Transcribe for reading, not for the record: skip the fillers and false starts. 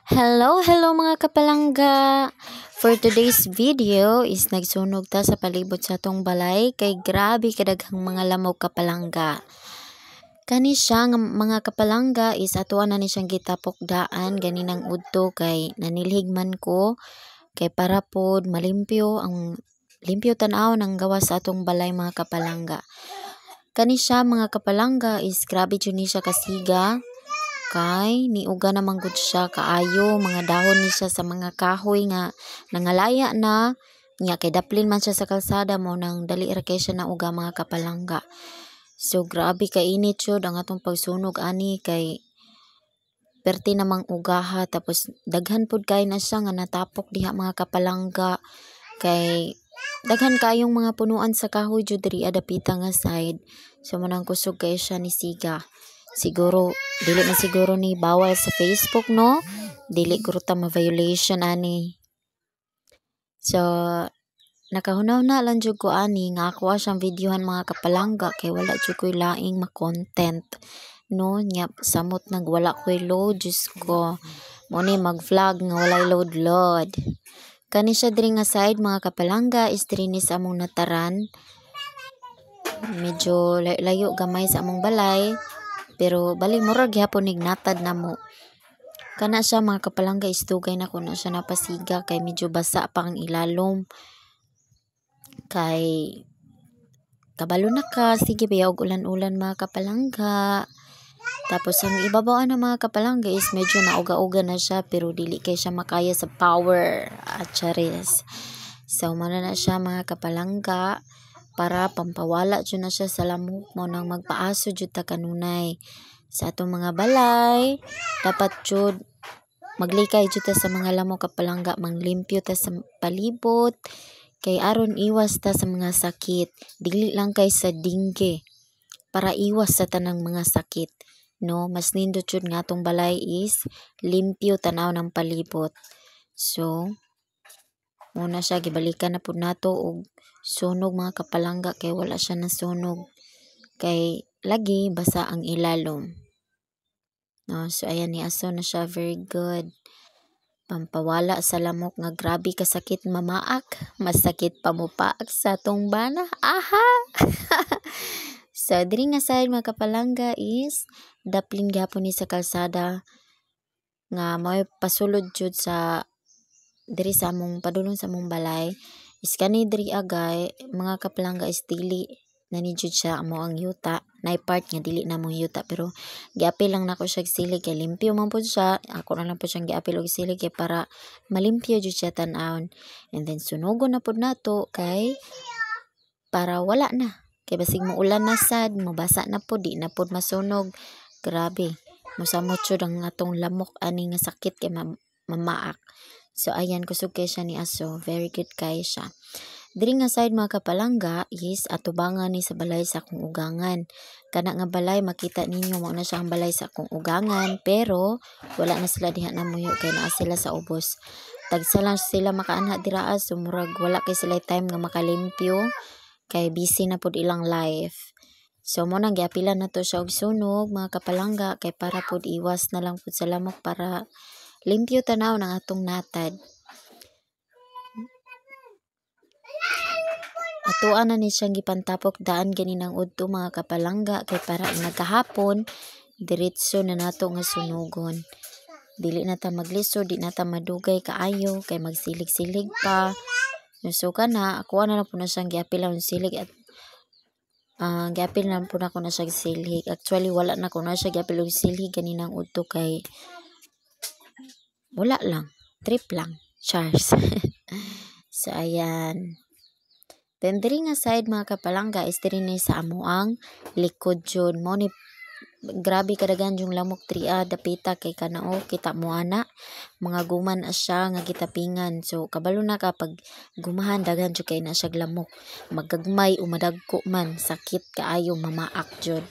Hello mga kapalangga. For today's video is nagsunog ta sa palibot sa atong balay kay grabe kadaghang mga lamok kapalangga. Kani siya nga mga kapalangga is atuan na ni siyang gitapok daan ganinang udto kay nanilhig man ko kay para pod malimpyo ang limpyo tan-aw ng gawa sa atong balay mga kapalangga. Kani siya mga kapalangga is grabe jud ni siya kasiga. Kay niuga naman gud siya kaayo mga dahon ni siya sa mga kahoy nga nangalaya na nya kay daplin man siya sa kalsada mo nang dali ra kay siya nauga mga kapalangga. So grabe ka init jud ang atong pagsunog ani kay perti namang ugaha tapos daghan pud kay na siya nga natapok diha mga kapalangga kay daghan kayong mga punuan sa kahoy jud diri adapita nga side. So manang kusog kay siya ni siga. Siguro dili man siguro ni bawal sa Facebook no, dili guro ta ma-violation ani. So nakahunaw na lang jud ko ani nga ako siyang videohan mga kapalangga kay wala jud ko'y laing ma-content no nya samot nagwala ko'y load jus ko mo ni mag-vlog nga walay load. Kani siya diri nga side mga kapalangga is diri ni sa among nataran, medyo layo gamay sa among balay. Pero bali murag gyapon nignatad na mo. Kana siya mga kapalangga istugay na ko na siya napasiga kay medyo basa pa ang ilalom. Kay kabalo na ka, sige bayog ulan-ulan mga kapalangga. Tapos ang ibabaw na mga kapalangga is medyo nauga-uga na siya pero dili kay siya makaya sa power at charis. So mana na siya mga kapalangga. Para pampawala jud na siya sa lamok mo nang magpaaso jud ta kanunay sa atong mga balay. Dapat jud maglikay jud ta sa mga lamok kapalangga, manglimpyo ta sa palibot kay aron iwas ta sa mga sakit. Dili lang kay sa dengue para iwas sa tanang mga sakit no. Mas nindot jud nga atong balay is limpyo tanaw ng palibot. So muna siya gibalikan na pud nato og sunog mga kapalangga kay wala siya nasunog kay lagi basa ang ilalom no. So ayan ni aso na siya, very good pampawala sa lamok nga grabe kasakit mamaak, mas sakit pa mo paak sa tong bana aha. So diri nga side mga kapalangga is daplin gyapon ni sa kalsada nga may pasulod jud sa diri sa among padulong sa among balay is kani diri agay mga kapalangga is dili na ni jud siya amo ang yuta nay part nga dili na mong yuta pero giapil lang nako siya silig kay limpyo man pud siya. Ako na lang pud siyang giapil og silig kay para malimpyo jud siya tan-awon and then sunogon na pud nato kay para wala na kay basig mo ulan na sad mabasa na pud di na pud masunog. Grabe mosamot jud ang atong lamok ani nga sakit kay mamaak. So ayan kusog kay siya ni aso, very good kay siya. Diri nga side mga kapalangga is atubangan ni sa balay sa akong ugangan. Kana nga balay makita ninyo mo na siya ang balay sa akong ugangan pero wala na sila diha na muyo kay naa sila sa ubos. Tagsa lang sila makaanha dira so murag wala kay sila time nga makalimpyo kay busy na pud ilang life. So mo nang giapilan na to siya og sunog mga kapalangga kay para pud iwas na lang pud sa lamok para limpyo tanaw ng atong natad. Atuan na ni siyang gipantapok daan ganinang udto mga kapalangga kay para nagkahapon diretso na nato nga sunugon. Dili na ta magliso, di na ta madugay kaayo kay magsilig-silig pa. So kana ako na lang po na siyang giapil ang silig at giapil na po na ko na siya silig. Actually wala na ko na siya giapil og silig ganinang udto kay wala lang, trip lang, chars. So ayan. Then diri nga side mga kapalangga is diri ni sa amuang likod jud mo ni grabe kadagan yung lamok tria dapita kay kanao kita mo ana mga guman asya nga gitapingan. So kabalo na kapag gumahan daghan jud kay na siya lamok magagmay o madagko man sakit kaayo mamaak jud.